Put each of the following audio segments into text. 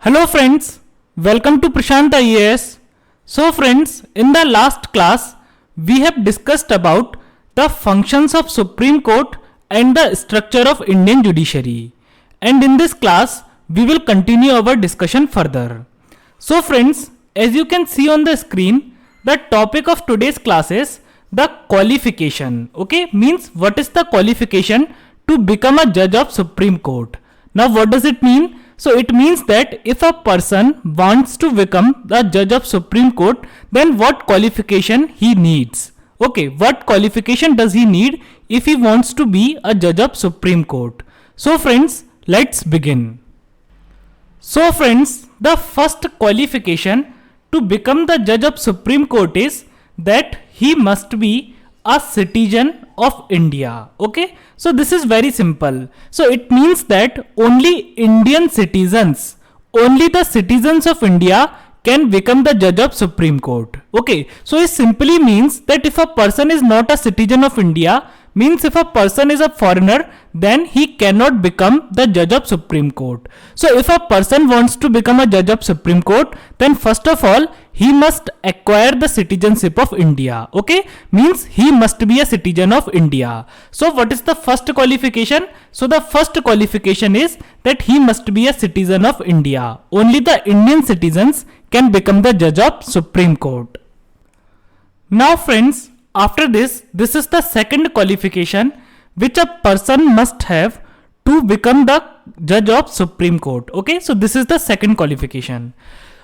Hello friends, welcome to Prashant IAS. So friends, in the last class, we have discussed about the functions of Supreme Court and the structure of Indian judiciary. And in this class, we will continue our discussion further. So friends, as you can see on the screen, the topic of today's class is the qualification. Okay, means what is the qualification to become a judge of Supreme Court? Now what does it mean? So it means that if a person wants to become the judge of Supreme Court, then what qualification he needs? Okay, what qualification does he need if he wants to be a judge of Supreme Court? So friends, let's begin. So friends, the first qualification to become the judge of Supreme Court is that he must be a citizen of India. Okay, so this is very simple. So it means that only Indian citizens, only the citizens of India can become the judge of Supreme Court. Okay, so it simply means that if a person is not a citizen of India, means if a person is a foreigner, then he cannot become the judge of Supreme Court. So if a person wants to become a judge of Supreme Court, then first of all he must acquire the citizenship of India. Okay, means he must be a citizen of India. So what is the first qualification? So the first qualification is that he must be a citizen of India. Only the Indian citizens can become the judge of Supreme Court. Now friends, after this is the second qualification which a person must have to become the judge of Supreme Court. Okay, so this is the second qualification.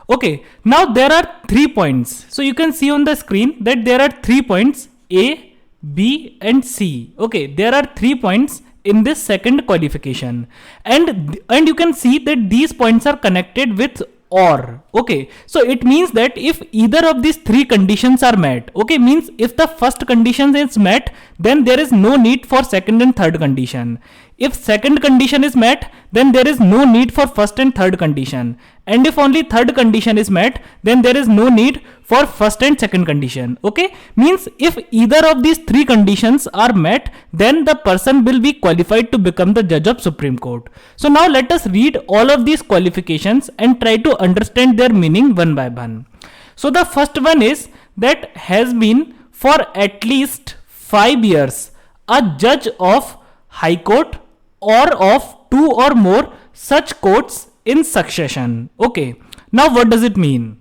Okay, now there are 3 points. So you can see on the screen that there are 3 points, A, B and C. Okay, there are 3 points in this second qualification, and you can see that these points are connected with or. Okay, so it means that if either of these 3 conditions are met, okay, means if the first condition is met, then there is no need for second and third condition. If second condition is met, then there is no need for first and third condition, and if only third condition is met, then there is no need for first and second condition. Okay, means if either of these 3 conditions are met, then the person will be qualified to become the judge of Supreme Court. So now let us read all of these qualifications and try to understand their meaning one by one. So the first one is that has been for at least 5 years a judge of High Court or of 2 or more such courts in succession. Okay, now what does it mean?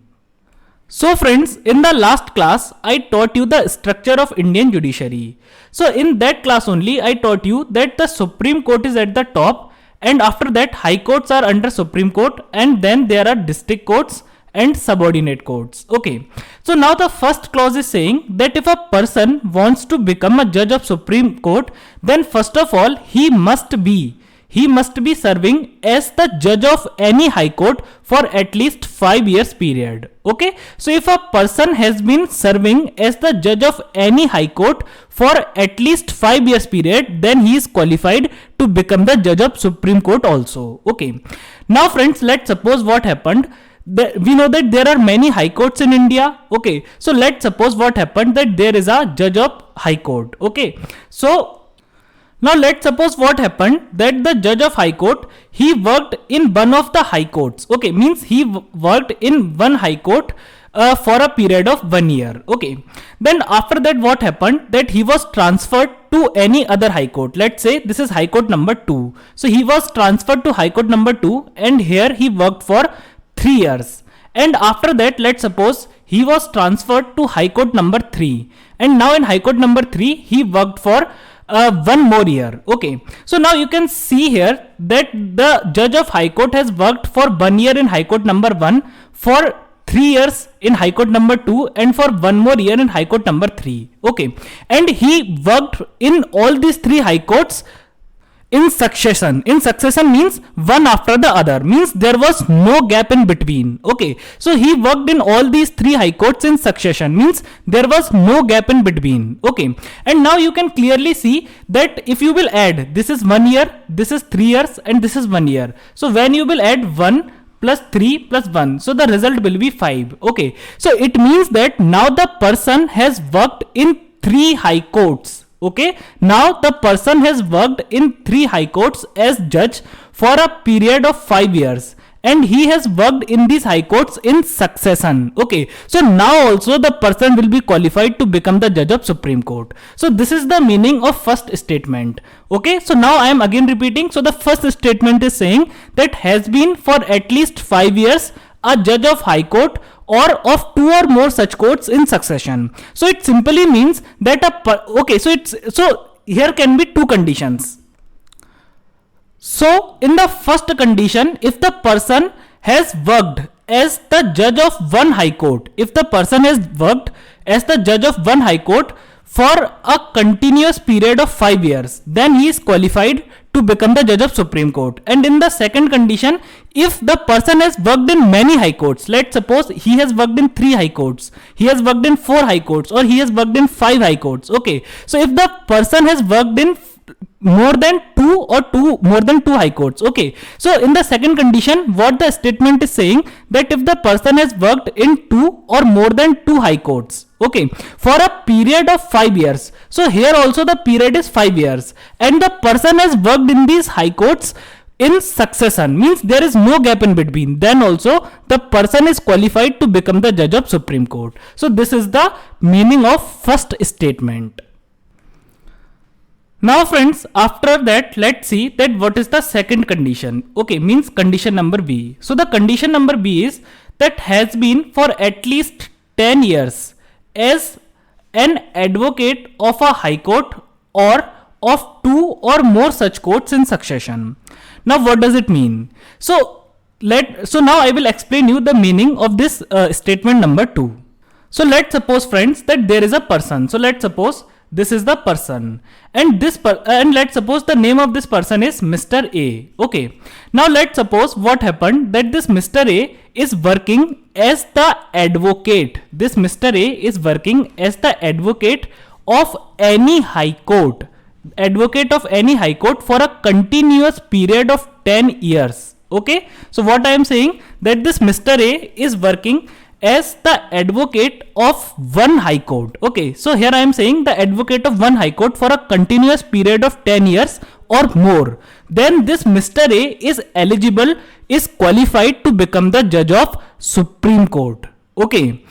So friends, in the last class I taught you the structure of Indian judiciary. So in that class only I taught you that the Supreme Court is at the top, and after that High Courts are under Supreme Court, and then there are district courts and subordinate courts. Okay, so now the first clause is saying that if a person wants to become a judge of Supreme Court, then first of all he must be serving as the judge of any High Court for at least 5 years period. Okay, so if a person has been serving as the judge of any High Court for at least 5 years period, then he is qualified to become the judge of Supreme Court also. Okay, now friends, let's suppose what happened. We know that there are many High Courts in India. Okay, so let's suppose what happened, that there is a judge of High Court. Okay, so now let's suppose what happened, that the judge of High Court, he worked in one of the High Courts. Okay, means he worked in one High Court for a period of 1 year. Okay, then after that what happened, that he was transferred to any other High Court. Let's say this is High Court number 2. So he was transferred to High Court number 2, and here he worked for 3 years. And after that, let's suppose he was transferred to High Court number 3, and now in High Court number 3 he worked for 1 more year. Okay, so now you can see here that the judge of High Court has worked for 1 year in High Court number 1, for 3 years in High Court number 2, and for 1 more year in High Court number 3. Okay, and he worked in all these 3 High Courts in succession. In succession means one after the other, means there was no gap in between. Okay, so he worked in all these 3 High Courts in succession, means there was no gap in between. Okay, and now you can clearly see that if you will add, this is 1 year, this is 3 years, and this is 1 year. So when you will add 1 plus 3 plus 1, so the result will be 5. Okay, so it means that now the person has worked in 3 High Courts. Okay, now the person has worked in 3 High Courts as judge for a period of 5 years, and he has worked in these high courts in succession. Okay, so now also the person will be qualified to become the judge of Supreme Court. So this is the meaning of first statement. Okay, so now I am again repeating. So the first statement is saying that has been for at least 5 years a judge of high court or of 2 or more such courts in succession. So it simply means that so here can be two conditions. So in the first condition, if the person has worked as the judge of one high court, if the person has worked as the judge of one high court for a continuous period of 5 years, then he is qualified to become the judge of Supreme Court. And in the second condition, if the person has worked in many high courts, let's suppose he has worked in 3 high courts, he has worked in 4 high courts, or he has worked in 5 high courts. Okay, so if the person has worked in more than more than two high courts. Okay, so in the second condition, what the statement is saying, that if the person has worked in 2 or more than 2 high courts, okay, for a period of 5 years. So here also the period is 5 years, and the person has worked in these high courts in succession, means there is no gap in between, then also the person is qualified to become the judge of Supreme Court. So this is the meaning of first statement. Now friends, after that, let's see that what is the second condition. Okay, means condition number B. So the condition number B is that has been for at least 10 years as an advocate of a high court or of 2 or more such courts in succession. Now what does it mean? So now I will explain you the meaning of this statement number 2. So let's suppose friends that there is a person. So let's suppose this is the person, and let's suppose the name of this person is Mr. A. Okay, now let's suppose what happened, that this Mr. A is working as the advocate. This Mr. A is working as the advocate of any high court, for a continuous period of 10 years. Okay, so what I am saying, that this Mr. A is working as the advocate of one high court. Okay, so here I am saying the advocate of one high court for a continuous period of 10 years or more. Then this Mr. A is eligible, is qualified to become the judge of Supreme Court. Okay,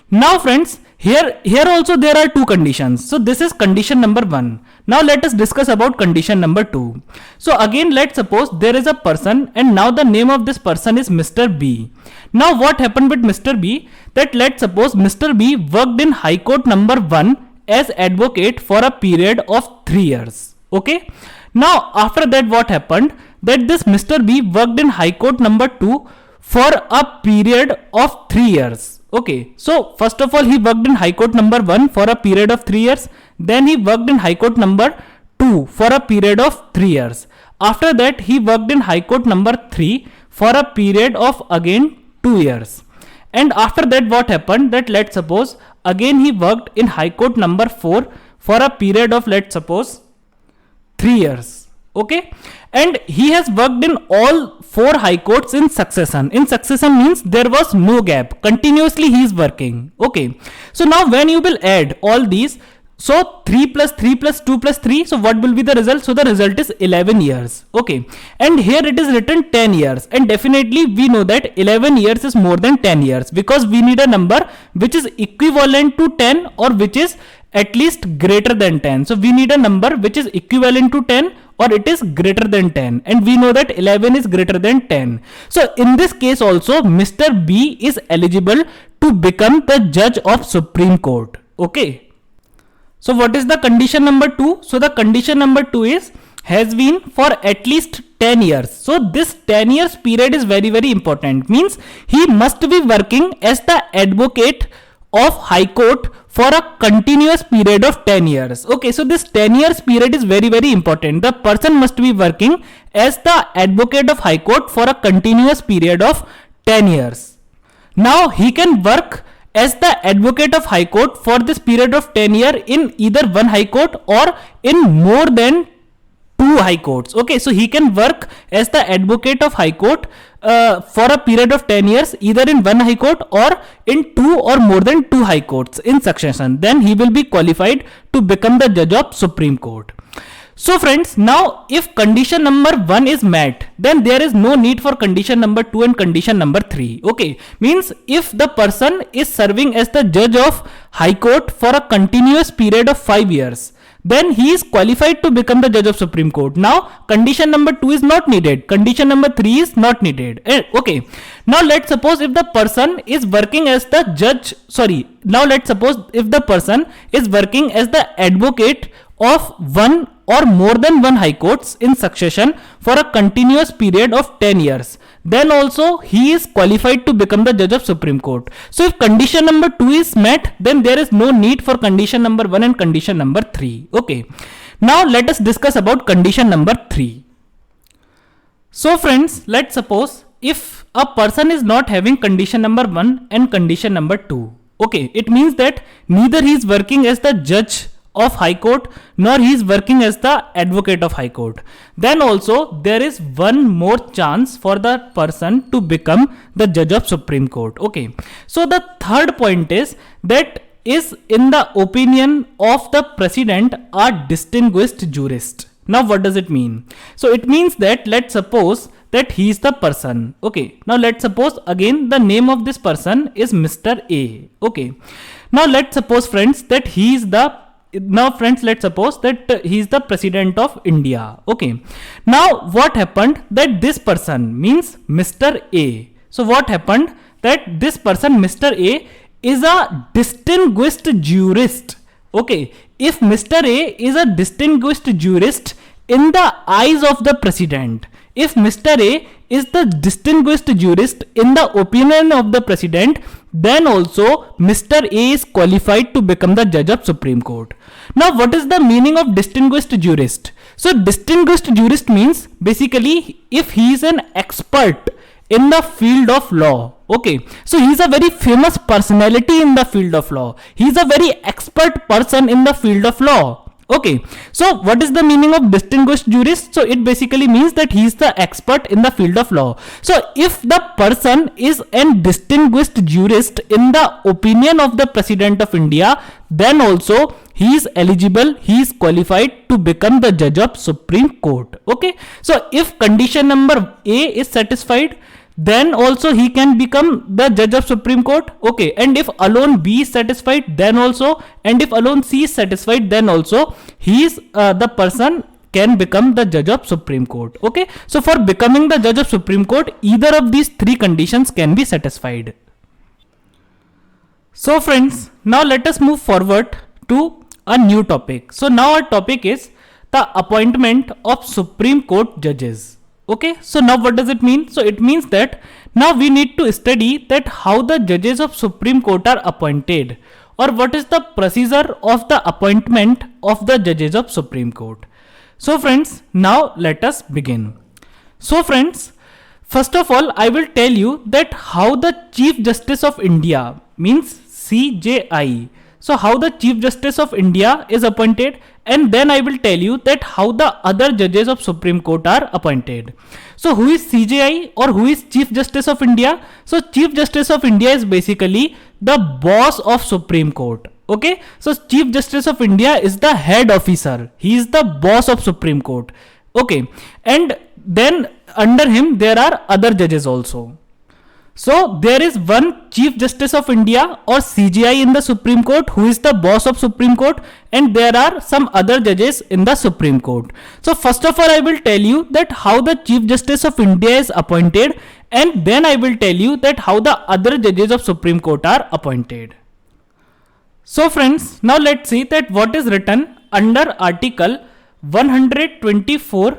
now friends, here also there are two conditions. So this is condition number 1. Now let us discuss about condition number 2. So again, let's suppose there is a person, and now the name of this person is Mr. B. Now what happened with Mr. B, that let's suppose Mr. B worked in High Court number 1 as advocate for a period of 3 years. Okay, now after that what happened, that this Mr. B worked in High Court number 2 for a period of 3 years. Okay, so first of all he worked in High Court number 1 for a period of 3 years, then he worked in High Court number 2 for a period of 3 years. After that he worked in High Court number 3 for a period of again 2 years. And after that what happened, that let's suppose again he worked in High Court number 4 for a period of, let's suppose, 3 years. Okay, and he has worked in all 4 high courts in succession. In succession means there was no gap, continuously he is working. Okay, so now when you will add all these, so 3 plus 3 plus 2 plus 3, so what will be the result? So the result is 11 years. Okay, and here it is written 10 years, and definitely we know that 11 years is more than 10 years, because we need a number which is equivalent to 10 or which is at least greater than 10. So we need a number which is equivalent to 10 or it is greater than 10, and we know that 11 is greater than 10. So in this case also Mr. B is eligible to become the judge of Supreme Court. Okay, so what is the condition number 2? So the condition number 2 is has been for at least 10 years. So this 10 years period is very important, means he must be working as the advocate of High Court for a continuous period of 10 years. Okay, so this 10 years period is very important. The person must be working as the advocate of High Court for a continuous period of 10 years. Now he can work as the advocate of High Court for this period of 10 years in either one High Court or in more than 2 High Courts. Okay, so he can work as the advocate of High Court for a period of 10 years either in one High Court or in 2 or more than 2 High Courts in succession. Then he will be qualified to become the judge of Supreme Court. So friends, now if condition number 1 is met, then there is no need for condition number 2 and condition number 3. Okay, means if the person is serving as the judge of High Court for a continuous period of 5 years, then he is qualified to become the judge of Supreme Court. Now condition number 2 is not needed, condition number 3 is not needed. Okay, now let's suppose if the person is working as the judge, now let's suppose if the person is working as the advocate of one or more than one high courts in succession for a continuous period of 10 years, then also he is qualified to become the judge of Supreme Court. So if condition number 2 is met, then there is no need for condition number 1 and condition number 3. Okay, now let us discuss about condition number 3. So friends, let's suppose if a person is not having condition number 1 and condition number 2. Okay, it means that neither he is working as the judge of High Court nor he is working as the advocate of High Court. Then also there is one more chance for the person to become the judge of Supreme Court. Okay, so the third point is that is in the opinion of the president a distinguished jurist. Now what does it mean? So it means that let's suppose that he is the person. Okay, now let's suppose again the name of this person is Mr. A. Okay, now let's suppose friends that he is the let's suppose that he is the president of India. Okay, now what happened that this person means Mr. A. So what happened that this person Mr. A is a distinguished jurist. Okay, if Mr. A is a distinguished jurist in the eyes of the president, if Mr. A is the distinguished jurist in the opinion of the president, then also Mr. A is qualified to become the judge of Supreme Court. Now what is the meaning of distinguished jurist? So distinguished jurist means basically if he is an expert in the field of law. Okay, so he is a very famous personality in the field of law. He is a very expert person in the field of law. Okay, so what is the meaning of distinguished jurist? So it basically means that he is the expert in the field of law. So if the person is a distinguished jurist in the opinion of the President of India, then also he is eligible, he is qualified to become the judge of Supreme Court. Okay, so if condition number A is satisfied, then also he can become the judge of Supreme Court. Okay, and if alone B is satisfied, then also, and if alone C is satisfied, then also he is the person can become the judge of Supreme Court. Okay, so for becoming the judge of Supreme Court, either of these three conditions can be satisfied. So friends, now let us move forward to a new topic. So now our topic is the appointment of Supreme Court judges. Okay, so now what does it mean? So it means that now we need to study that how the judges of Supreme Court are appointed, or what is the procedure of the appointment of the judges of Supreme Court. So friends, now let us begin. So friends, first of all, I will tell you that how the Chief Justice of India means CJI. So how the Chief Justice of India is appointed, and then I will tell you that how the other judges of Supreme Court are appointed. So who is CJI or who is Chief Justice of India? So Chief Justice of India is basically the boss of Supreme Court. Okay, so Chief Justice of India is the head officer. He is the boss of Supreme Court. Okay, and then under him there are other judges also. So there is one Chief Justice of India or CJI in the Supreme Court who is the boss of Supreme Court, and there are some other judges in the Supreme Court. So first of all, I will tell you that how the Chief Justice of India is appointed, and then I will tell you that how the other judges of Supreme Court are appointed. So friends, now let's see that what is written under Article 124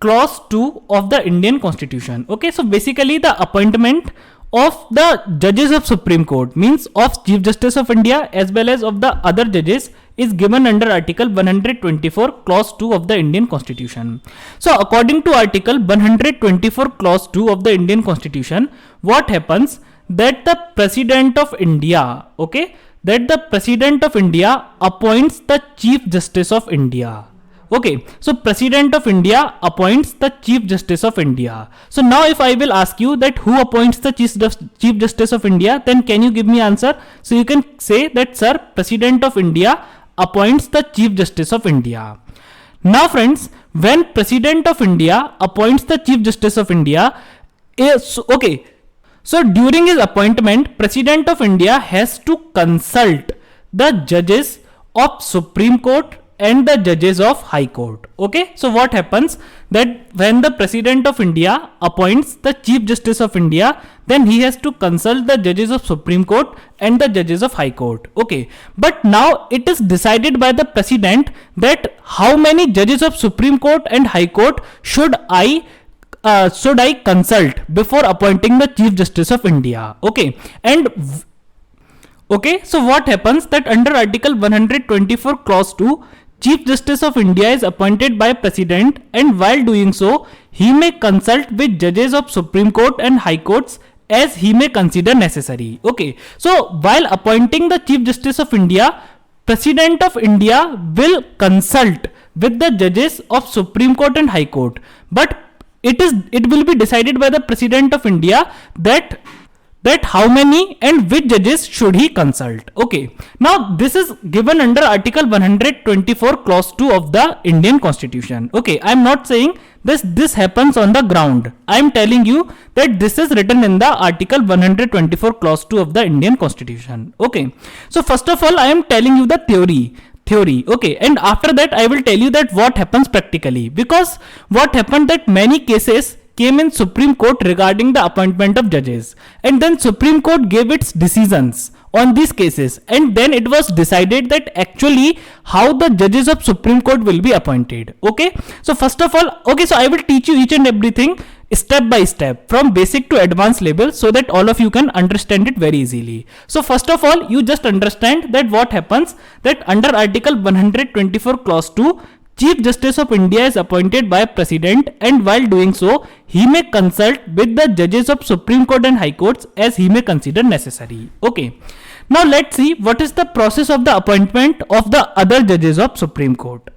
Clause 2 of the Indian Constitution. Okay, so basically the appointment of the judges of Supreme Court means of Chief Justice of India as well as of the other judges is given under Article 124 Clause 2 of the Indian Constitution. So according to Article 124 Clause 2 of the Indian Constitution, what happens that the President of India, okay, that the President of India appoints the Chief Justice of India. Okay, so President of India appoints the Chief Justice of India. So now if I will ask you that who appoints the Chief Justice of India, then can you give me answer? So you can say that sir, President of India appoints the Chief Justice of India. Now friends, when President of India appoints the Chief Justice of India, okay, so during his appointment, President of India has to consult the judges of Supreme Court and the judges of High Court. Okay, so what happens that when the President of India appoints the Chief Justice of India, then he has to consult the judges of Supreme Court and the judges of High Court. Okay, but now it is decided by the President that how many judges of Supreme Court and High Court should I consult before appointing the Chief Justice of India. Okay, and okay, so what happens that under Article 124 Clause 2, Chief Justice of India is appointed by President, and while doing so, he may consult with judges of Supreme Court and High Courts as he may consider necessary. Okay, so while appointing the Chief Justice of India, President of India will consult with the judges of Supreme Court and High Court, but it will be decided by the President of India that how many and which judges should he consult. Okay, now this is given under Article 124 Clause 2 of the Indian Constitution. Okay, I am not saying this happens on the ground. I am telling you that this is written in the Article 124 Clause 2 of the Indian Constitution. Okay, so first of all I am telling you the theory. Okay, and after that I will tell you that what happens practically, because what happened that many cases came in Supreme Court regarding the appointment of judges, and then Supreme Court gave its decisions on these cases, and then it was decided that actually how the judges of Supreme Court will be appointed. Okay, so first of all, okay, so I will teach you each and everything step by step from basic to advanced level so that all of you can understand it very easily. So first of all, you just understand that what happens that under Article 124 Clause 2, Chief Justice of India is appointed by President, and while doing so, he may consult with the judges of Supreme Court and High Courts as he may consider necessary. Okay, now let's see what is the process of the appointment of the other judges of Supreme Court.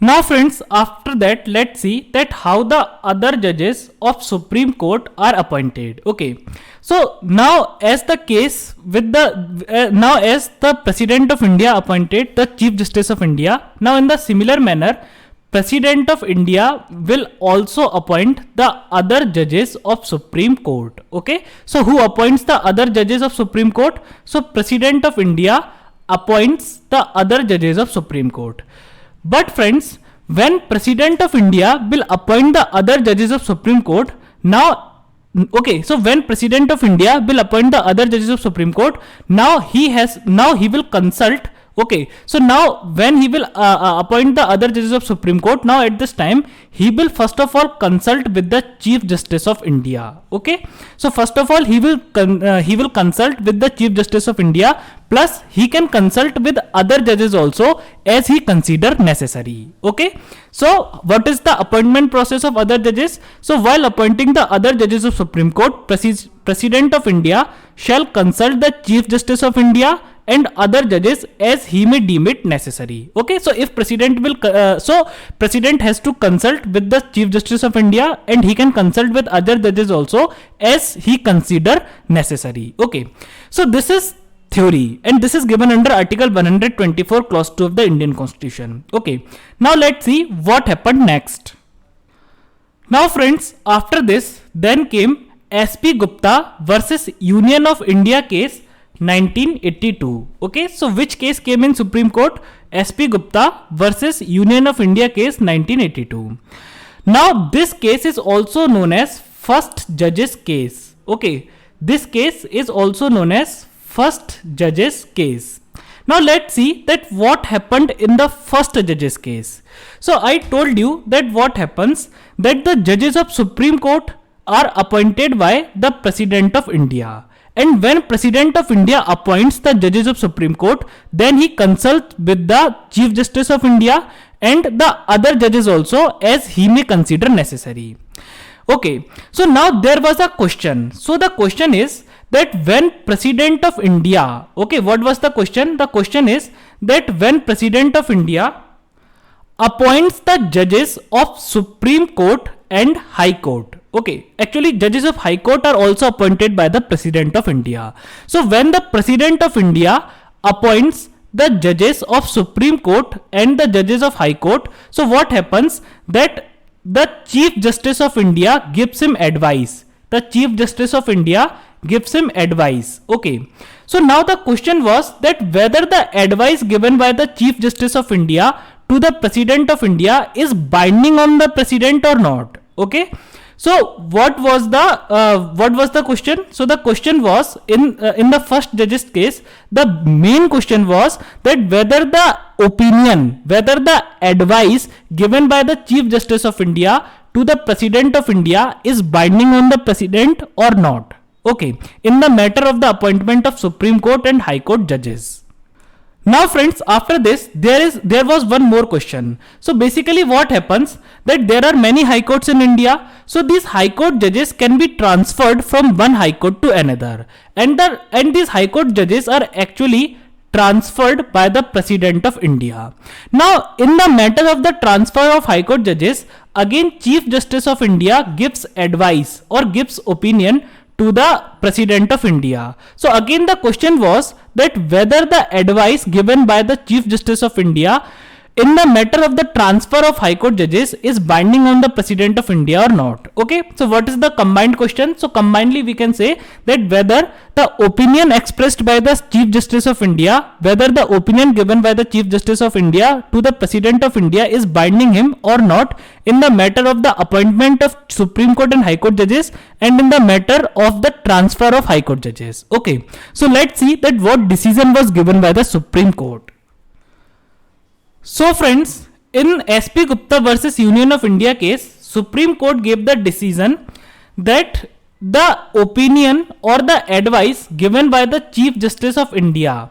Now friends, after that let's see that how the other judges of Supreme Court are appointed. Okay, so now as the case with the now as the President of India appointed the Chief Justice of India, now in the similar manner President of India will also appoint the other judges of Supreme Court. Okay, so who appoints the other judges of Supreme Court? So President of India appoints the other judges of Supreme Court. But friends, when President of India will appoint the other judges of Supreme Court, now, okay, so when President of India will appoint the other judges of Supreme Court, now he will consult. Okay, so now when he will appoint the other judges of Supreme Court, now at this time he will first of all consult with the Chief Justice of India. Okay, so first of all he will consult with the Chief Justice of India, plus he can consult with other judges also as he consider necessary. Okay, so what is the appointment process of other judges? So while appointing the other judges of Supreme Court, President of India shall consult the Chief Justice of India and other judges as he may deem it necessary. Okay, so if President will President has to consult with the Chief Justice of India, and he can consult with other judges also as he consider necessary. Okay, so this is theory, and this is given under Article 124 Clause 2 of the Indian Constitution. Okay, now let's see what happened next. Now friends, after this then came SP Gupta versus Union of India case 1982. Okay, so which case came in Supreme Court? SP Gupta versus Union of India case 1982. Now this case is also known as first judge's case. Okay, this case is also known as first judge's case. Now let's see that what happened in the first judge's case. So I told you that what happens that the judges of Supreme Court are appointed by the President of India. And when President of India appoints the judges of Supreme Court, then he consults with the Chief Justice of India and the other judges also as he may consider necessary. Okay, so now there was a question. So the question is that when President of India, okay, what was the question? The question is that when President of India appoints the judges of Supreme Court and High Court. Okay, actually judges of High Court are also appointed by the President of India. So when the President of India appoints the judges of Supreme Court and the judges of High Court, so what happens that the Chief Justice of India gives him advice. The Chief Justice of India gives him advice. Okay. So now the question was that whether the advice given by the Chief Justice of India to the President of India is binding on the President or not. Okay. So what was the question? So the question was in the first judge's case, the main question was that whether the advice given by the Chief Justice of India to the President of India is binding on the President or not. Okay, in the matter of the appointment of Supreme Court and High Court judges. Now friends, after this there was one more question. So basically what happens that there are many high courts in India. So these high court judges can be transferred from one high court to another, and these high court judges are actually transferred by the President of India. Now in the matter of the transfer of high court judges, again Chief Justice of India gives advice or gives opinion to the President of India. So again the question was that whether the advice given by the Chief Justice of India in the matter of the transfer of High Court judges is binding on the President of India or not. Okay, so what is the combined question? So combinedly we can say that whether the opinion expressed by the Chief Justice of India, whether the opinion given by the Chief Justice of India to the President of India is binding him or not in the matter of the appointment of Supreme Court and High Court judges, and in the matter of the transfer of High Court judges. Okay, so let's see that what decision was given by the Supreme Court. So friends, in SP Gupta versus Union of India case, Supreme Court gave the decision that the opinion or the advice given by the Chief Justice of India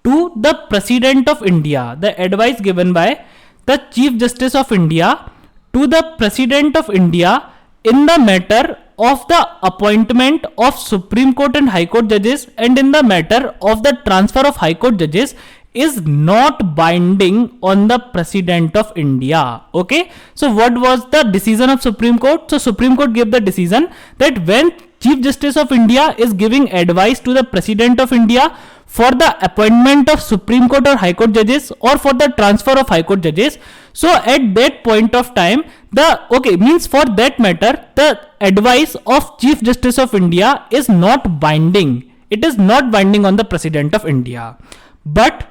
to the President of India, the advice given by the Chief Justice of India to the President of India in the matter of the appointment of Supreme Court and High Court judges and in the matter of the transfer of High Court judges is not binding on the President of India. Okay, so what was the decision of Supreme Court? So Supreme Court gave the decision that when Chief Justice of India is giving advice to the President of India for the appointment of Supreme Court or High Court judges or for the transfer of High Court judges, so at that point of time for that matter the advice of Chief Justice of India is not binding. It is not binding on the President of India. But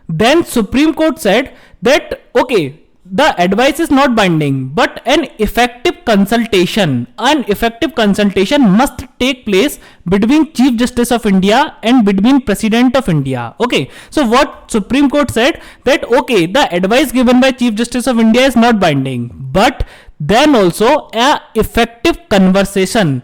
then Supreme Court said that okay, the advice is not binding, but an effective consultation must take place between Chief Justice of India and between President of India. Okay, so what Supreme Court said that okay, the advice given by Chief Justice of India is not binding, but then also a effective consultation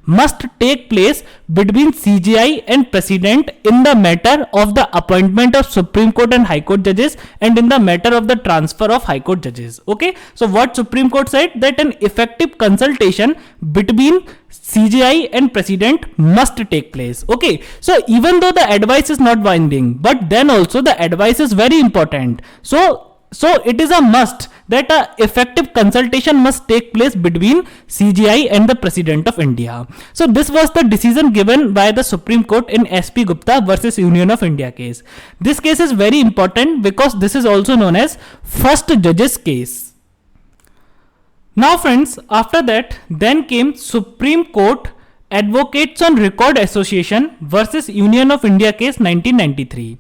must take place between CJI and President in the matter of the appointment of Supreme Court and High Court judges and in the matter of the transfer of High Court judges. Okay, so what Supreme Court said that an effective consultation between CJI and President must take place. Okay, so even though the advice is not binding, but then also the advice is very important. So it is a must that a effective consultation must take place between CJI and the President of India. So this was the decision given by the Supreme Court in SP Gupta versus Union of India case. This case is very important because this is also known as first judge's case. Now friends, after that then came Supreme Court Advocates on Record Association versus Union of India case 1993.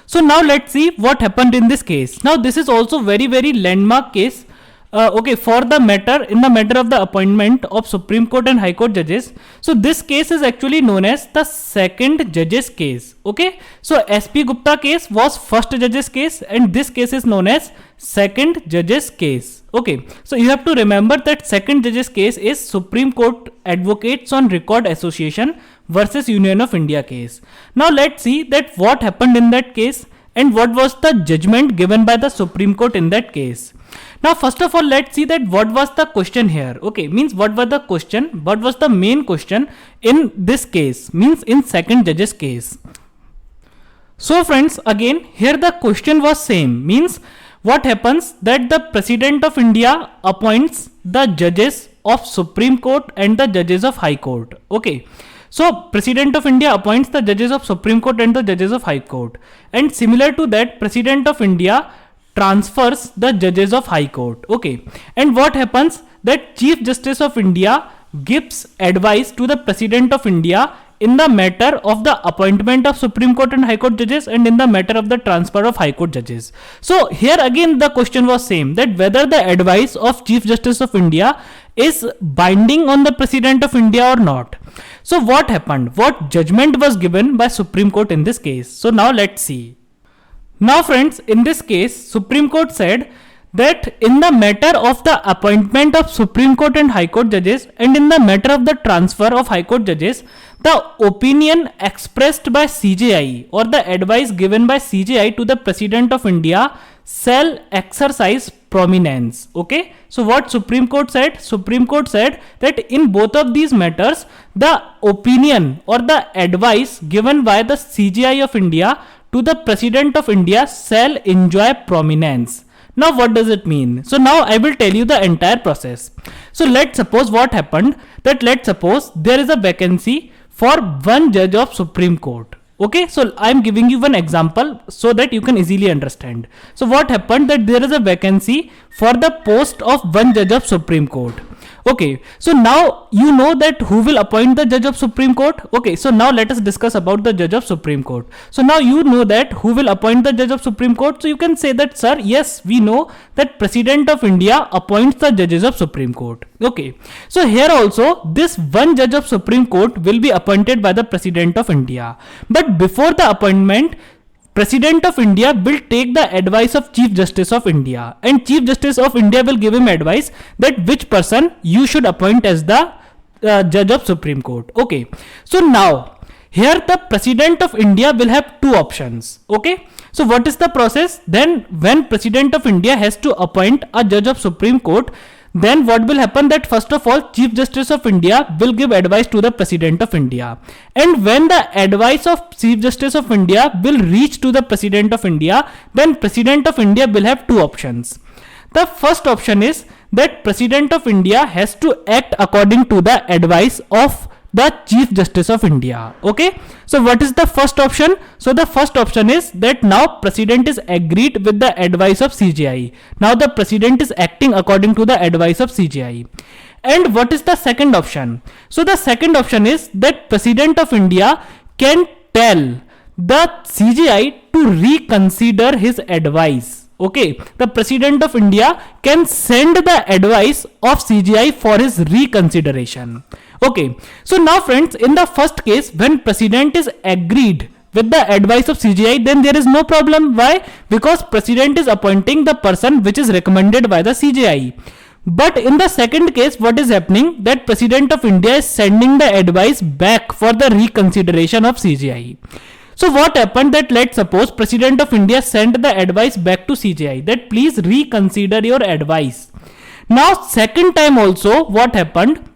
So now let's see what happened in this case. Now this is also very landmark case for the matter of the appointment of Supreme Court and High Court judges. So this case is actually known as the second judge's case. Okay, so SP Gupta case was first judge's case and this case is known as second judge's case. Okay, so you have to remember that second judge's case is Supreme Court Advocates on Record Association versus Union of India case. Now let's see that what happened in that case and what was the judgment given by the Supreme Court in that case. Now first of all, let's see that what was the question here. Okay, means what was the question, what was the main question in this case, means in second judge's case. So friends, again here the question was same, means what happens that the President of India appoints the judges of Supreme Court and the judges of High Court. Okay, So President of India appoints the judges of Supreme Court and the judges of High Court. And similar to that, President of India transfers the judges of High Court. Okay. And what happens? That Chief Justice of India gives advice to the President of India in the matter of the appointment of Supreme Court and High Court judges and in the matter of the transfer of High Court judges. So here again the question was same, that whether the advice of Chief Justice of India is binding on the President of India or not. So what happened? What judgment was given by Supreme Court in this case? So now let's see. Now friends, in this case, Supreme Court said that in the matter of the appointment of Supreme Court and High Court judges and in the matter of the transfer of High Court judges, the opinion expressed by CJI or the advice given by CJI to the President of India shall exercise prominence. Okay. So what Supreme Court said? Supreme Court said that in both of these matters, the opinion or the advice given by the CJI of India to the President of India shall enjoy prominence. Now what does it mean? So now I will tell you the entire process. So let's suppose what happened, that let's suppose there is a vacancy for one judge of Supreme Court. Okay, so I am giving you one example so that you can easily understand. So what happened, that there is a vacancy for the post of one judge of Supreme Court. Okay, so now you know that who will appoint the judge of Supreme Court. Okay, so now let us discuss about the judge of Supreme Court. So now you know that who will appoint the judge of Supreme Court. So you can say that, sir, yes, we know that President of India appoints the judges of Supreme Court. Okay, so here also this one judge of Supreme Court will be appointed by the President of India. But before the appointment, President of India will take the advice of Chief Justice of India, and Chief Justice of India will give him advice that which person you should appoint as the judge of Supreme Court. Okay, so now here the President of India will have two options. Okay, so what is the process? Then when President of India has to appoint a judge of Supreme Court, then what will happen, that first of all Chief Justice of India will give advice to the President of India, and when the advice of Chief Justice of India will reach to the President of India, then President of India will have two options. The first option is that President of India has to act according to the advice of the Chief Justice of India. Okay, so what is the first option? So the first option is that now President is agreed with the advice of CJI. Now the President is acting according to the advice of CJI. And what is the second option? So the second option is that President of India can tell the CJI to reconsider his advice. Okay, the President of India can send the advice of CJI for his reconsideration. Okay, so now friends, in the first case, when President is agreed with the advice of CJI, then there is no problem. Why? Because President is appointing the person which is recommended by the CJI. But in the second case, what is happening? That President of India is sending the advice back for the reconsideration of CJI. So what happened, that let's suppose President of India sent the advice back to CJI that please reconsider your advice. Now second time also what happened?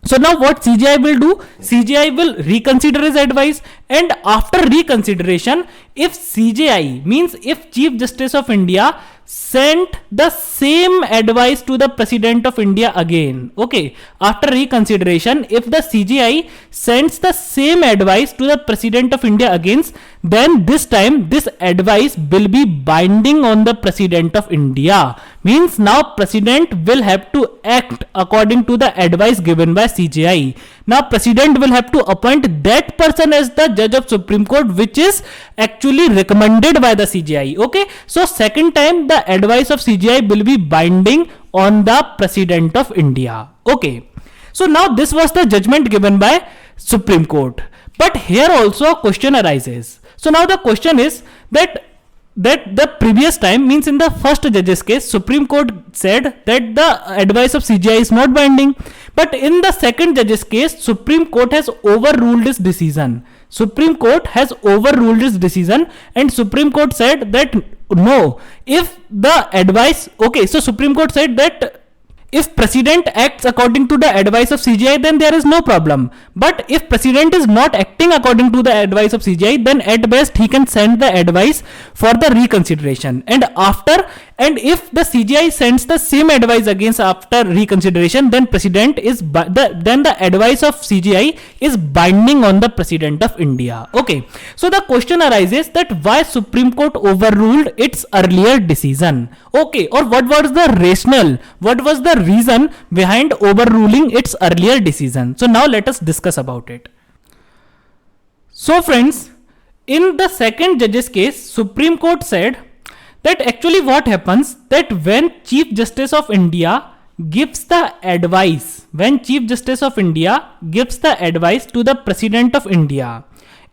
So now what CJI will do? CJI will reconsider his advice, and after reconsideration, if CJI means if Chief Justice of India sent the same advice to the President of India again, okay, after reconsideration, if the CJI sends the same advice to the President of India again, then this time this advice will be binding on the President of India. Means now President will have to act according to the advice given by CJI. Now President will have to appoint that person as the judge of Supreme Court which is actually recommended by the CJI. Okay, so second time the advice of CJI will be binding on the President of India. Okay, so now this was the judgment given by Supreme Court. But here also a question arises. So now the question is that the previous time, means in the first judge's case, Supreme Court said that the advice of CJI is not binding. But in the second judge's case, Supreme Court has overruled his decision. Supreme Court has overruled his decision, and Supreme Court said that no, if the advice, okay, so Supreme Court said that if President acts according to the advice of CJI, then there is no problem. But if President is not acting according to the advice of CJI, then at best he can send the advice for the reconsideration. And after and if the CGI sends the same advice against after reconsideration, then the advice of CGI is binding on the President of India. Okay, so the question arises that why Supreme Court overruled its earlier decision. Okay, or what was the rationale, what was the reason behind overruling its earlier decision? So now let us discuss about it. So friends, in the second judge's case, Supreme Court said that actually what happens, that when Chief Justice of India gives the advice, to the President of India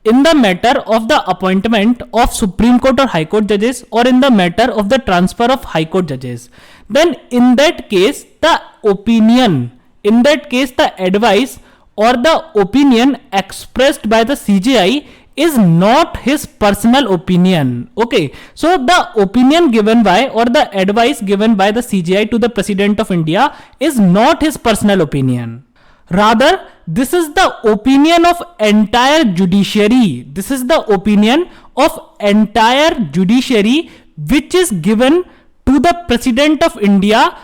in the matter of the appointment of Supreme Court or High Court judges, or in the matter of the transfer of High Court judges, then in that case the advice or the opinion expressed by the CGI is not his personal opinion. Okay, so the opinion given by, or the advice given by the CGI to the President of India is not his personal opinion. Rather, this is the opinion of entire judiciary. Which is given to the President of India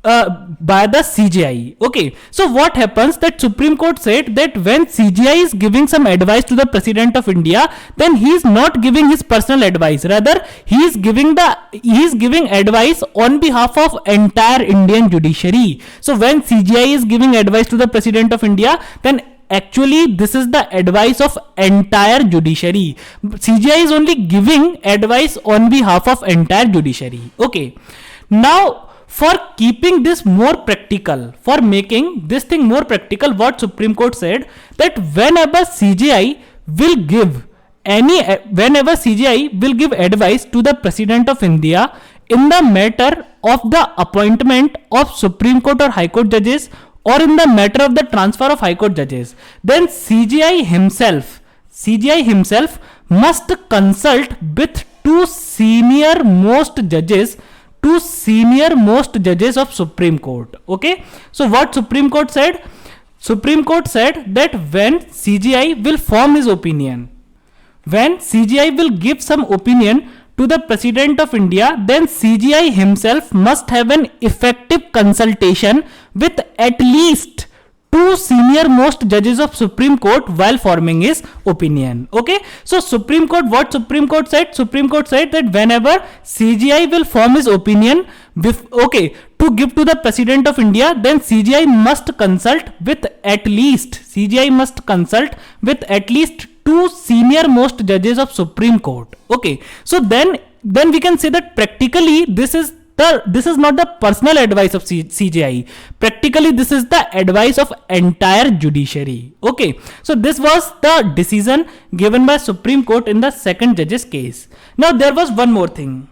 by the CGI. Okay, so what happens, that Supreme Court said that when CGI is giving some advice to the President of India, then he is not giving his personal advice. Rather, he is giving advice on behalf of entire Indian judiciary. So when CGI is giving advice to the President of India, then actually this is the advice of entire judiciary. CGI is only giving advice on behalf of entire judiciary. Okay, now for keeping this more practical, for making this thing more practical, what Supreme Court said, that whenever CGI will give advice to the President of India in the matter of the appointment of Supreme Court or High Court judges, or in the matter of the transfer of High Court judges, then CGI himself must consult with two senior most judges of Supreme Court. Okay, so what Supreme Court said? Supreme Court said that when CGI will form his opinion, when CGI will give some opinion to the President of India, then CGI himself must have an effective consultation with at least two senior most judges of Supreme Court while forming his opinion. Okay, so what Supreme Court said? Supreme Court said that whenever CGI will form his opinion, to give to the President of India, then CGI must consult with at least two senior most judges of Supreme Court. Okay, so then we can say that practically this is not the personal advice of CGI. Practically, this is the advice of entire judiciary. Okay, so this was the decision given by Supreme Court in the second judge's case. Now, there was one more thing.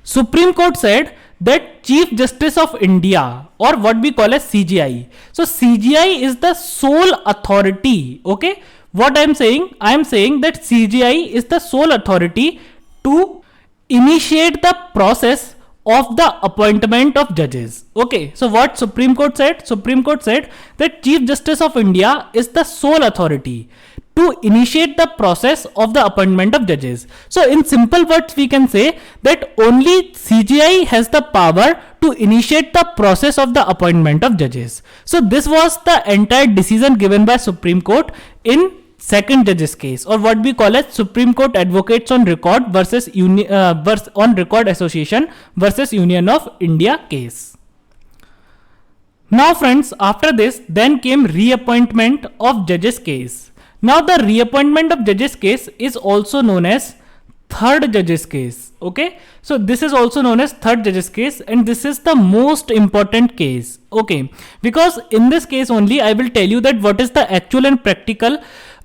Supreme Court said that Chief Justice of India, or what we call as CGI. So, CGI is the sole authority. Okay, what I am saying that CGI is the sole authority to initiate the process of the appointment of judges. Okay, so what Supreme Court said? Supreme Court said that Chief Justice of India is the sole authority to initiate the process of the appointment of judges. So in simple words, we can say that only CGI has the power to initiate the process of the appointment of judges. So this was the entire decision given by Supreme Court in second judge's case, or what we call as Supreme Court Advocates on Record versus on Record Association versus Union of India case. Now friends, after this then came reappointment of judges case. Now the reappointment of judges case is also known as third judge's case. Okay, so this is also known as third judge's case, and this is the most important case. Okay, because in this case only I will tell you that what is the actual and practical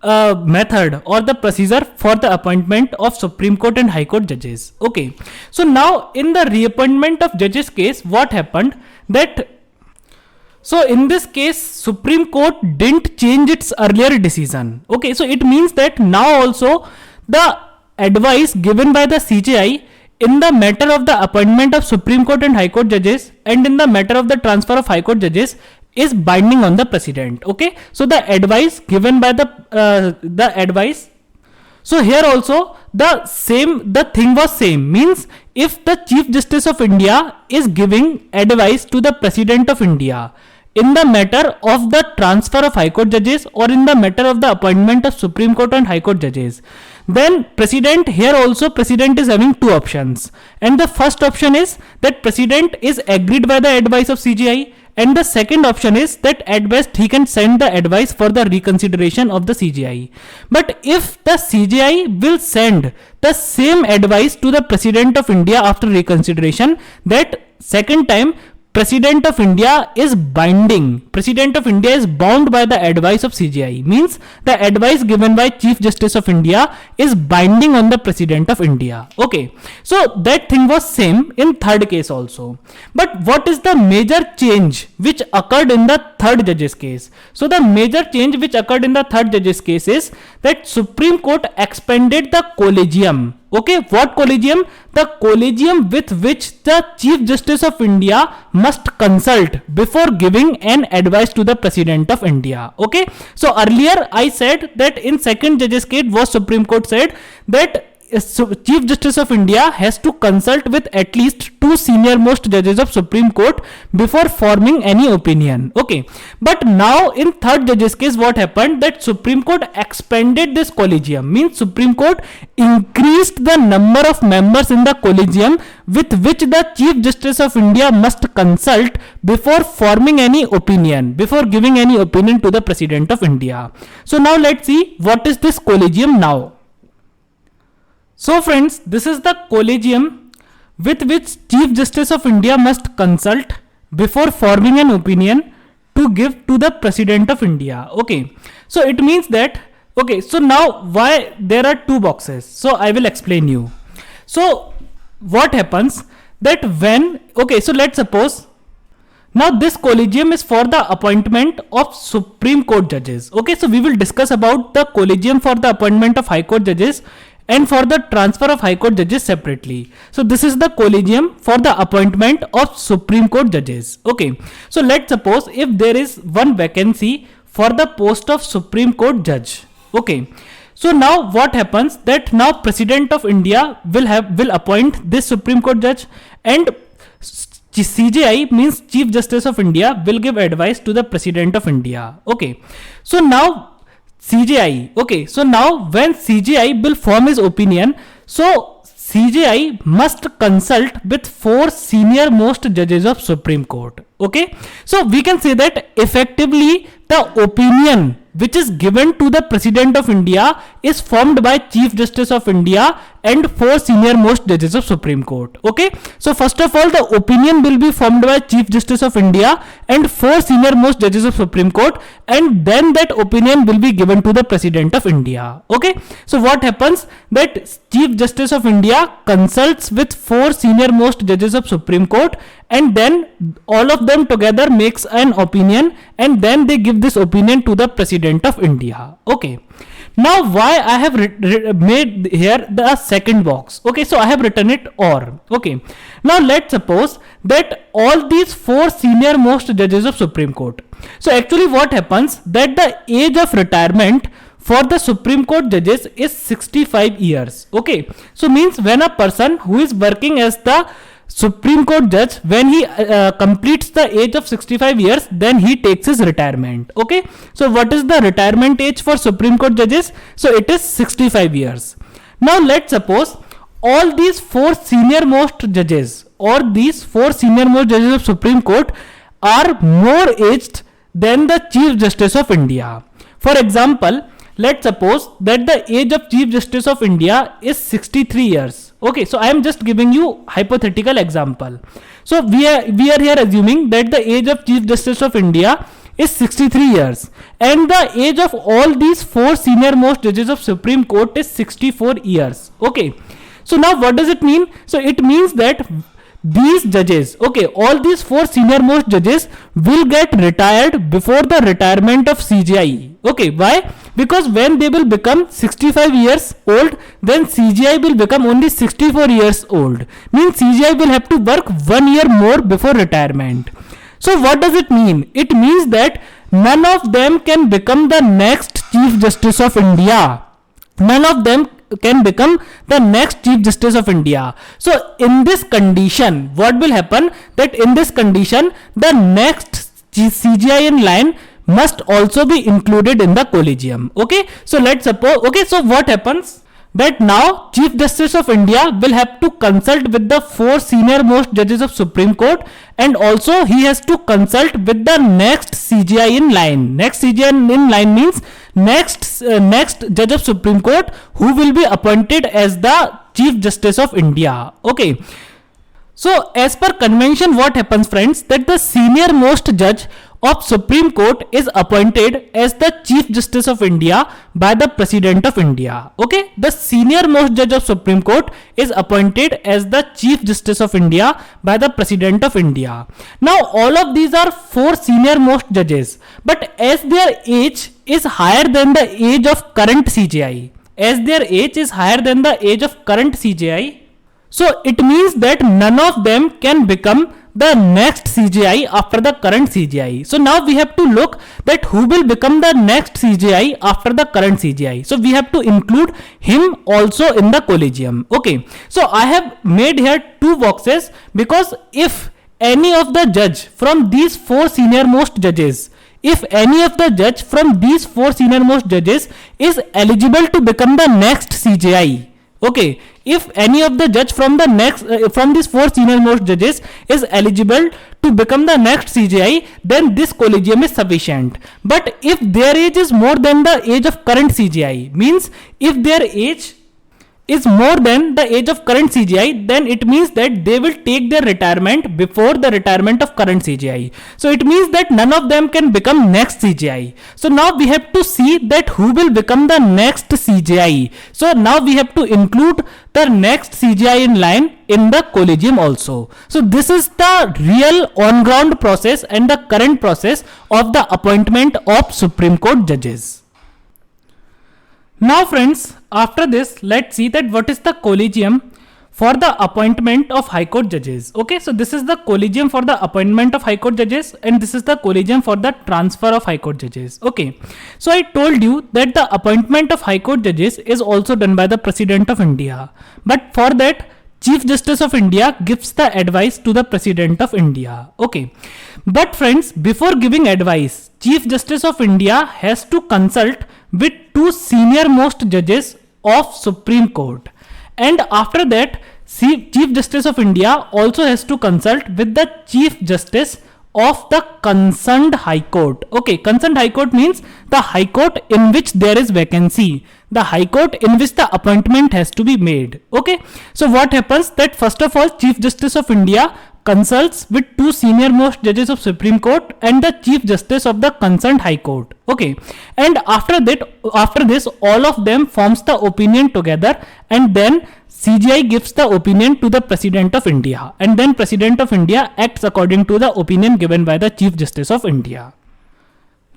method or the procedure for the appointment of Supreme Court and High Court judges. Okay, so now in the reappointment of judges case, what happened that so in this case Supreme Court didn't change its earlier decision. Okay, so it means that now also the advice given by the CJI in the matter of the appointment of Supreme Court and High Court judges and in the matter of the transfer of High Court judges is binding on the President. Okay, so the advice given by the advice, so here also the thing was same, means if the Chief Justice of India is giving advice to the President of India in the matter of the transfer of High Court judges or in the matter of the appointment of Supreme Court and High Court judges, then President is having two options. And the first option is that President is agreed by the advice of CJI, and the second option is that at best he can send the advice for the reconsideration of the CJI. But if the CJI will send the same advice to the President of India after reconsideration, that second time President of India is binding. President of India is bound by the advice of CJI. Means the advice given by Chief Justice of India is binding on the President of India. Okay. So that thing was same in third case also. But what is the major change which occurred in the third judge's case? So the major change which occurred in the third judge's case is that Supreme Court expanded the collegium. Okay, what collegium? The collegium with which the Chief Justice of India must consult before giving an advice to the President of India. Okay, so earlier I said that in second judge's case, what Supreme Court said, that Chief Justice of India has to consult with at least two senior most judges of Supreme Court before forming any opinion. Okay, but now in third judge's case, what happened, that Supreme Court expanded this collegium. Means Supreme Court increased the number of members in the collegium with which the Chief Justice of India must consult before forming any opinion, before giving any opinion to the President of India. So now let's see what is this collegium now. So friends, this is the collegium with which Chief Justice of India must consult before forming an opinion to give to the President of India. Okay, so it means that, okay, so now why there are two boxes? So I will explain you. So what happens that when, okay, so let's suppose now this collegium is for the appointment of Supreme Court judges. Okay, so we will discuss about the collegium for the appointment of High Court judges and for the transfer of High Court judges separately. So this is the collegium for the appointment of Supreme Court judges. Okay, so let's suppose if there is one vacancy for the post of Supreme Court judge. Okay, so now what happens, that now President of India will appoint this Supreme Court judge, and CJI means Chief Justice of India will give advice to the President of India. Okay, so now CJI, okay, so now when CJI will form his opinion, so CJI must consult with four senior most judges of Supreme Court. Okay, so we can say that effectively the opinion which is given to the President of India is formed by Chief Justice of India and four senior most judges of Supreme Court. Okay, so first of all the opinion will be formed by Chief Justice of India and four senior most judges of Supreme Court, and then that opinion will be given to the President of India. Okay, so what happens, that Chief Justice of India consults with four senior most judges of Supreme Court, and then all of them together makes an opinion, and then they give this opinion to the President of India. Okay, now why I have made here the second box. Okay, so I have written it or. Okay, now let's suppose that all these four senior most judges of Supreme Court. So actually what happens, that the age of retirement for the Supreme Court judges is 65 years. Okay, so means when a person who is working as the Supreme Court judge, when he completes the age of 65 years, then he takes his retirement. Okay, so what is the retirement age for Supreme Court judges? So it is 65 years. Now let's suppose all these four senior most judges or these four senior most judges of Supreme Court are more aged than the Chief Justice of India. For example, let's suppose that the age of Chief Justice of India is 63 years. Okay, so I am just giving you hypothetical example. So we are here assuming that the age of Chief Justice of India is 63 years and the age of all these four senior most judges of Supreme Court is 64 years. Okay, so now what does it mean? So it means that these judges, okay, all these four senior most judges will get retired before the retirement of CJI. Okay, why? Because when they will become 65 years old, then CJI will become only 64 years old. Means CJI will have to work 1 year more before retirement. So what does it mean? It means that none of them can become the next Chief Justice of India. None of them can become the next Chief Justice of India. So in this condition, what will happen? That in this condition, the next CJI in line must also be included in the collegium. Okay, so let's suppose, okay, so what happens? That now Chief Justice of India will have to consult with the 4 senior most judges of Supreme Court, and also he has to consult with the next CJI in line. Next CJI in line means next judge of Supreme Court who will be appointed as the Chief Justice of India. Okay. So as per convention, what happens, friends, that the senior most judge of Supreme Court is appointed as the Chief Justice of India by the President of India. Okay, the senior most judge of Supreme Court is appointed as the Chief Justice of India by the President of India. Now all of these are 4 senior most judges, but as their age is higher than the age of current CJI, so it means that none of them can become the next CJI after the current CJI. So now we have to look that who will become the next CJI after the current CJI. So we have to include him also in the collegium. Okay. So I have made here 2 boxes, because if any of the judge from these 4 senior most judges, is eligible to become the next CJI. Okay, if any of the judge from the next from these 4 senior most judges is eligible to become the next CJI, then this collegium is sufficient. But if their age is more than the age of current CJI, means if their age is more than the age of current CJI, then it means that they will take their retirement before the retirement of current CJI. So it means that none of them can become next CJI. So now we have to see that who will become the next CJI. So now we have to include the next CJI in line in the collegium also. So this is the real on ground process and the current process of the appointment of Supreme Court judges. Now friends, after this, let's see that what is the collegium for the appointment of High Court judges. Okay, so this is the collegium for the appointment of High Court judges, and this is the collegium for the transfer of High Court judges. Okay, so I told you that the appointment of High Court judges is also done by the President of India. But for that, Chief Justice of India gives the advice to the President of India. Okay, but friends, before giving advice, Chief Justice of India has to consult with 2 senior most judges of Supreme Court, and after that Chief Justice of India also has to consult with the Chief Justice of the concerned High Court. Okay, concerned High Court means the High Court in which there is vacancy, the High Court in which the appointment has to be made. Okay, so what happens that first of all Chief Justice of India consults with 2 senior most judges of Supreme Court and the Chief Justice of the concerned High Court. Okay, and after this all of them forms the opinion together, and then CJI gives the opinion to the President of India, and then President of India acts according to the opinion given by the Chief Justice of India.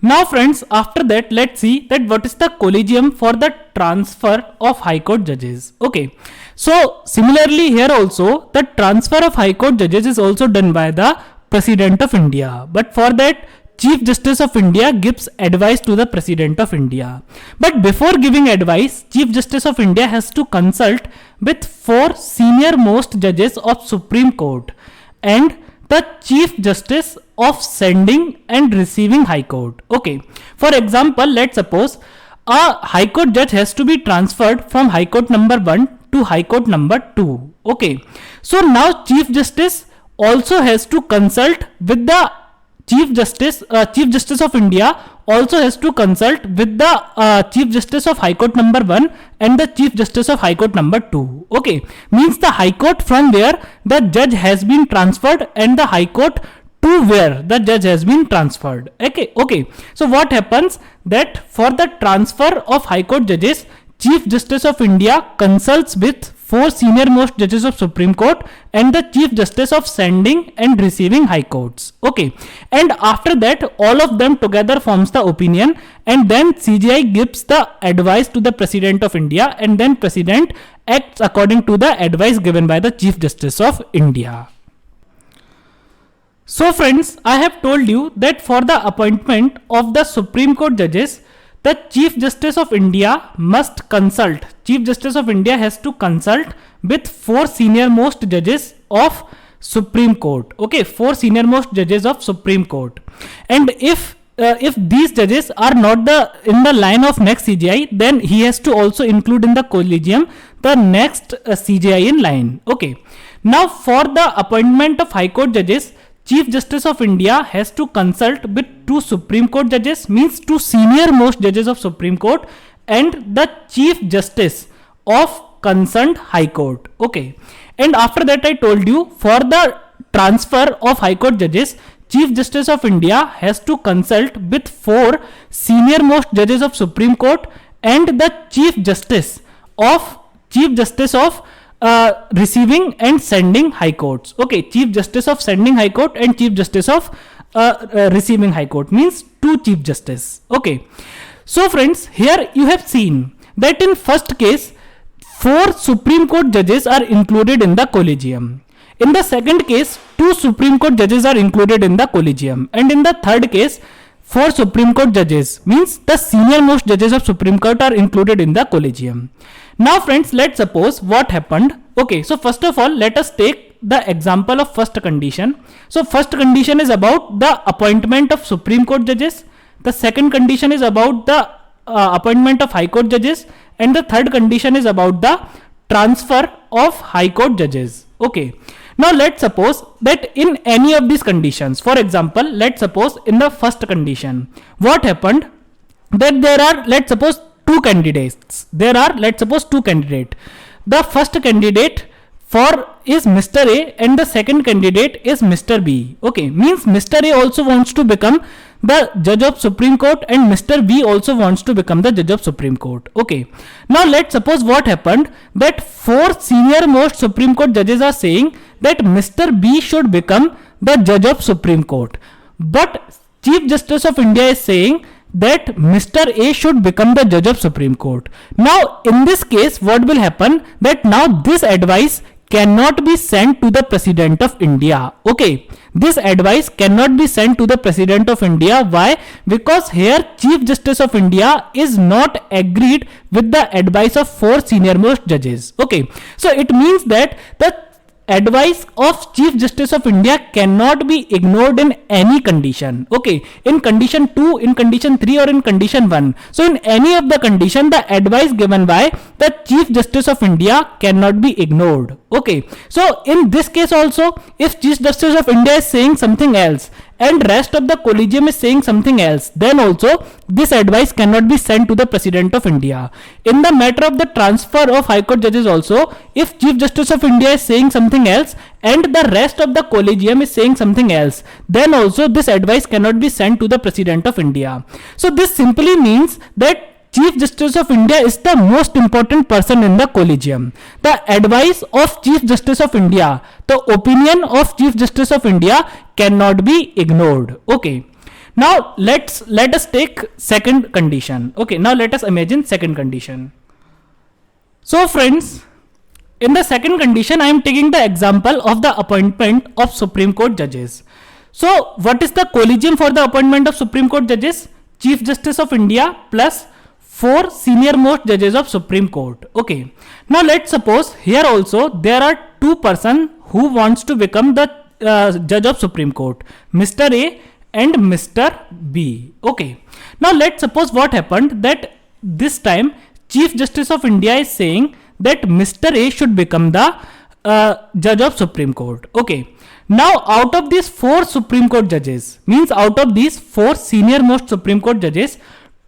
Now friends, after that let's see that what is the collegium for the transfer of High Court judges. Okay, so similarly here also the transfer of High Court judges is also done by the President of India, but for that Chief Justice of India gives advice to the President of India. But before giving advice, Chief Justice of India has to consult with 4 senior most judges of Supreme Court and the Chief Justice of sending and receiving High Court. Okay, for example, let's suppose a High Court judge has to be transferred from High Court number 1 to High Court number 2. Okay, so now Chief Justice also has to consult with the Chief Justice of India also has to consult with the Chief Justice of High Court number 1 and the Chief Justice of High Court number 2. Okay, means the High Court from where the judge has been transferred and the High Court to where the judge has been transferred. Okay. So what happens that for the transfer of High Court judges, Chief Justice of India consults with 4 senior most judges of Supreme Court and the Chief Justice of sending and receiving High Courts. Okay, and after that all of them together forms the opinion, and then CJI gives the advice to the President of India, and then President acts according to the advice given by the Chief Justice of India. So friends, I have told you that for the appointment of the Supreme Court judges, the Chief Justice of India must consult. Chief Justice of India has to consult with 4 senior most judges of Supreme Court. Okay, 4 senior most judges of Supreme Court. And if these judges are not in the line of next CJI, then he has to also include in the collegium the next CJI in line. Okay. Now for the appointment of High Court judges, Chief Justice of India has to consult with 2 Supreme Court judges, means 2 senior most judges of Supreme Court, and the Chief Justice of concerned High Court. Okay. And after that I told you, for the transfer of High Court judges, Chief Justice of India has to consult with 4 senior most judges of Supreme Court and the Chief Justice of receiving and sending High Courts. Okay, Chief Justice of sending High Court and Chief Justice of receiving High Court, means 2 Chief Justice. Okay. So friends, here you have seen that in first case 4 Supreme Court judges are included in the collegium. In the second case, 2 Supreme Court judges are included in the collegium. And in the third case, 4 Supreme Court judges, means the senior most judges of Supreme Court, are included in the collegium. Now friends, let's suppose what happened. Okay, so first of all, let us take the example of first condition. So first condition is about the appointment of Supreme Court judges. The second condition is about the appointment of High Court judges. And the third condition is about the transfer of High Court judges. Okay. Now let's suppose that in any of these conditions, for example, let's suppose in the first condition, what happened, that there are, let's suppose, 2 candidates. There are, let's suppose, 2 candidates. The first candidate is Mr. A and the second candidate is Mr. B. Okay, means Mr. A also wants to become the judge of Supreme Court and Mr. B also wants to become the judge of Supreme Court. Okay. Now let's suppose what happened, that 4 senior most Supreme Court judges are saying that Mr. B should become the judge of Supreme Court. But Chief Justice of India is saying that Mr. A should become the judge of Supreme Court. Now in this case, what will happen, that now this advice cannot be sent to the President of India. Okay, this advice cannot be sent to the President of India. Why? Because here Chief Justice of India is not agreed with the advice of 4 senior most judges. Okay, so it means that the advice of Chief Justice of India cannot be ignored in any condition. Okay, in condition 2, in condition 3 or in condition 1. So in any of the condition, the advice given by the Chief Justice of India cannot be ignored. Okay, so in this case also, if Chief Justice of India is saying something else and rest of the collegium is saying something else, then also this advice cannot be sent to the President of India. In the matter of the transfer of High Court judges also, if Chief Justice of India is saying something else and the rest of the collegium is saying something else, then also this advice cannot be sent to the President of India. So this simply means that Chief Justice of India is the most important person in the collegium. The advice of Chief Justice of India, the opinion of Chief Justice of India cannot be ignored. Okay. Now let us take second condition. Okay. Now let us imagine second condition. So friends, in the second condition, I am taking the example of the appointment of Supreme Court judges. So what is the collegium for the appointment of Supreme Court judges? Chief Justice of India plus 4 senior most judges of Supreme Court. Okay. Now let's suppose here also there are 2 persons who wants to become the judge of Supreme Court, Mr. A and Mr. B. Okay. Now let's suppose what happened, that this time Chief Justice of India is saying that Mr. A should become the judge of Supreme Court. Okay. Now out of these 4 Supreme Court judges, means out of these 4 senior most Supreme Court judges,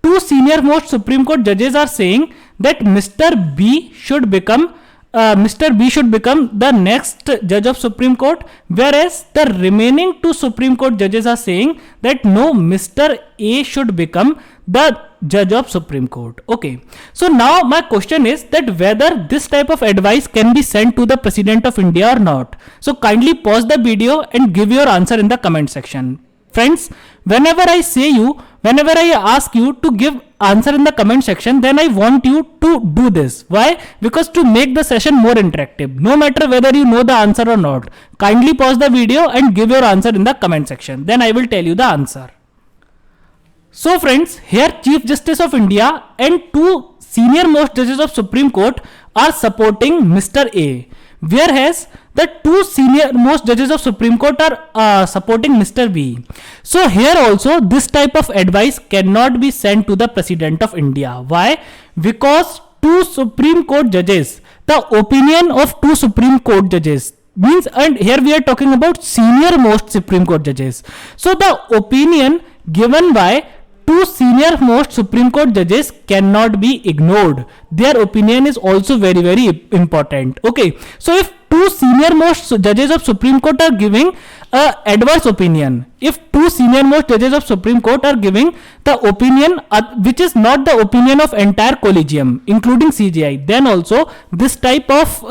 2 senior most Supreme Court judges are saying that Mr. B should become the next judge of Supreme Court, whereas the remaining 2 Supreme Court judges are saying that no, Mr. A should become the judge of Supreme Court. Okay. So now my question is that whether this type of advice can be sent to the President of India or not. So kindly pause the video and give your answer in the comment section. Friends, whenever I ask you to give answer in the comment section, then I want you to do this. Why? Because to make the session more interactive, no matter whether you know the answer or not, kindly pause the video and give your answer in the comment section. Then I will tell you the answer. So friends, here Chief Justice of India and two senior most judges of Supreme Court are supporting Mr. A, whereas the two senior most judges of Supreme Court are supporting Mr. B. So here also this type of advice cannot be sent to the President of India. Why? Because two Supreme Court judges, the opinion of two Supreme Court judges means, and here we are talking about senior most Supreme Court judges. So the opinion given by two senior most Supreme Court judges cannot be ignored. Their opinion is also very, very important. Okay, so if two senior most judges of Supreme Court are giving a adverse opinion, if two senior most judges of Supreme Court are giving the opinion which is not the opinion of entire collegium including CJI, then also this type of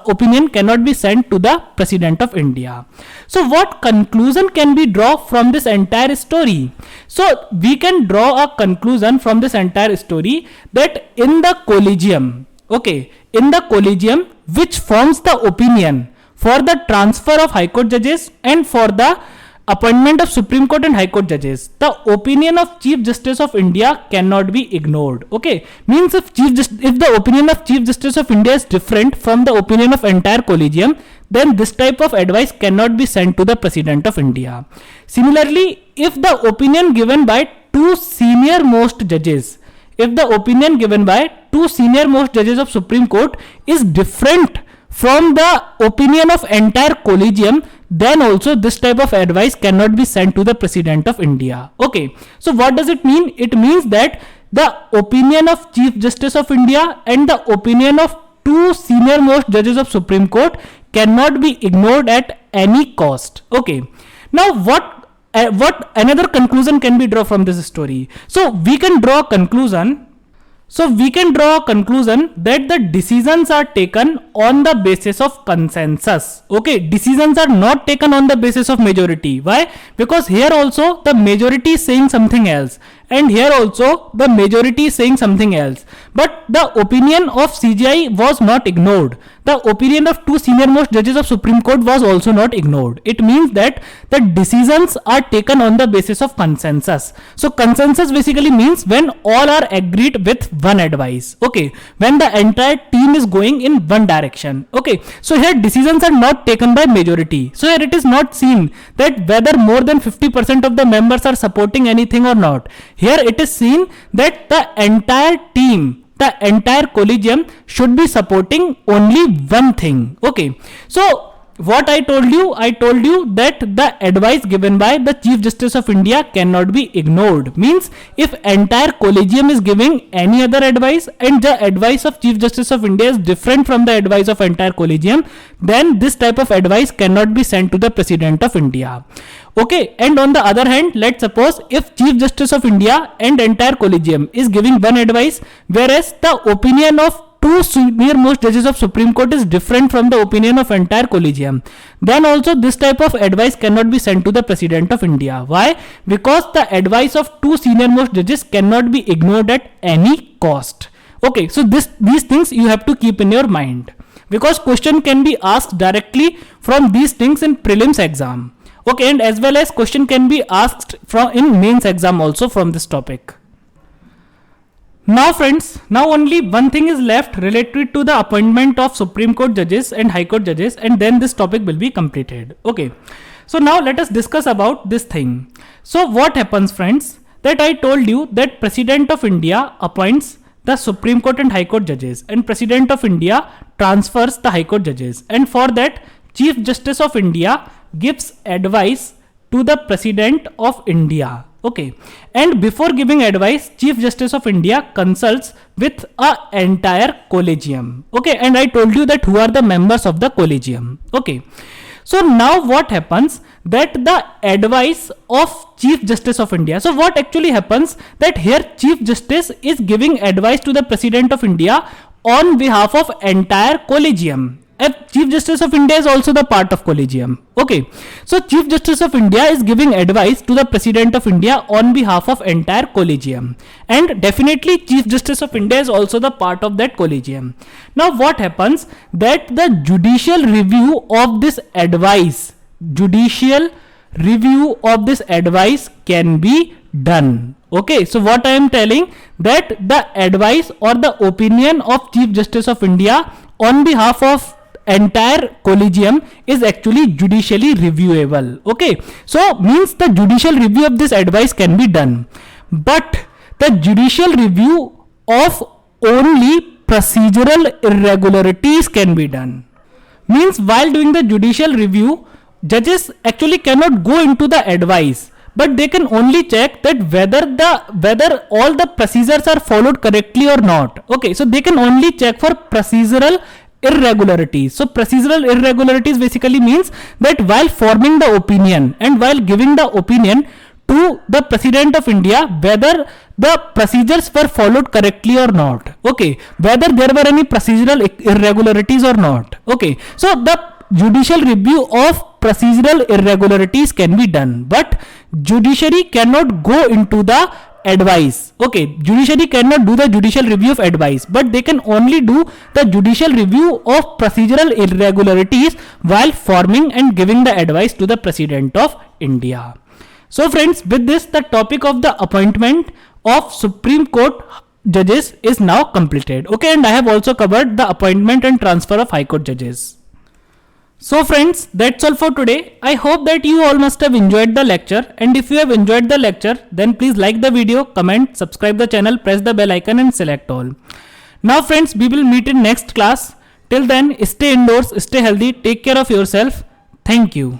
opinion cannot be sent to the President of India. So what conclusion can we draw from this entire story? So we can draw a conclusion from this entire story that in the collegium, okay, in the collegium which forms the opinion for the transfer of High Court judges and for the appointment of Supreme Court and High Court judges, the opinion of Chief Justice of India cannot be ignored. Okay, means if the opinion of Chief Justice of India is different from the opinion of entire collegium, then this type of advice cannot be sent to the President of India. Similarly, if the opinion given by two senior most judges, if the opinion given by two senior most judges of Supreme Court is different from the opinion of entire collegium, then also this type of advice cannot be sent to the President of India. Okay, so what does it mean? It means that the opinion of Chief Justice of India and the opinion of two senior most judges of Supreme Court cannot be ignored at any cost. Okay, now what another conclusion can be drawn from this story? So we can draw a conclusion that the decisions are taken on the basis of consensus. Okay, decisions are not taken on the basis of majority. Why? Because here also the majority is saying something else, and here also the majority is saying something else. But the opinion of CJI was not ignored. The opinion of two senior most judges of Supreme Court was also not ignored. It means that the decisions are taken on the basis of consensus. So consensus basically means when all are agreed with one advice. Okay, when the entire team is going in one direction. Okay, so here decisions are not taken by majority. So here it is not seen that whether more than 50% of the members are supporting anything or not. Here it is seen that the entire team, the entire collegium should be supporting only one thing. Okay, so what I told you that the advice given by the Chief Justice of India cannot be ignored. Means if entire collegium is giving any other advice and the advice of Chief Justice of India is different from the advice of entire collegium, then this type of advice cannot be sent to the President of India. Okay, and on the other hand, let's suppose if Chief Justice of India and entire collegium is giving one advice, whereas the opinion of two senior most judges of Supreme Court is different from the opinion of entire collegium, then also this type of advice cannot be sent to the President of India. Why? Because the advice of two senior most judges cannot be ignored at any cost. Okay, so these things you have to keep in your mind, because question can be asked directly from these things in prelims exam. Okay, and as well as question can be asked from in mains exam also from this topic. Now friends, now only one thing is left related to the appointment of Supreme Court judges and High Court judges, and then this topic will be completed. Okay, so now let us discuss about this thing. So what happens friends, that I told you that President of India appoints the Supreme Court and High Court judges, and President of India transfers the High Court judges, and for that Chief Justice of India gives advice to the President of India. Okay, and before giving advice, Chief Justice of India consults with a entire collegium. Okay, and I told you that who are the members of the collegium. Okay, so now what happens, that the advice of Chief Justice of India. So what actually happens, that here Chief Justice is giving advice to the President of India on behalf of entire collegium. Chief Justice of India is also the part of collegium. Okay, so Chief Justice of India is giving advice to the President of India on behalf of entire collegium, and definitely Chief Justice of India is also the part of that collegium. Now what happens, that the judicial review of this advice can be done. Okay, so what I am telling, that the advice or the opinion of Chief Justice of India on behalf of entire collegium is actually judicially reviewable. Okay, so means the judicial review of this advice can be done, but the judicial review of only procedural irregularities can be done. Means while doing the judicial review, judges actually cannot go into the advice, but they can only check that whether all the procedures are followed correctly or not. Okay, so they can only check for procedural irregularities. So procedural irregularities basically means that while forming the opinion and while giving the opinion to the President of India, whether the procedures were followed correctly or not. Okay, whether there were any procedural irregularities or not. Okay, so the judicial review of procedural irregularities can be done, but judiciary cannot go into the advice. Okay, judiciary cannot do the judicial review of advice, but they can only do the judicial review of procedural irregularities while forming and giving the advice to the President of India. So friends, with this, the topic of the appointment of Supreme Court judges is now completed. Okay, and I have also covered the appointment and transfer of High Court judges. So friends, that's all for today. I hope that you all must have enjoyed the lecture, and if you have enjoyed the lecture, then please like the video, comment, subscribe the channel, press the bell icon and select all. Now friends, we will meet in next class. Till then, stay indoors, stay healthy, take care of yourself. Thank you.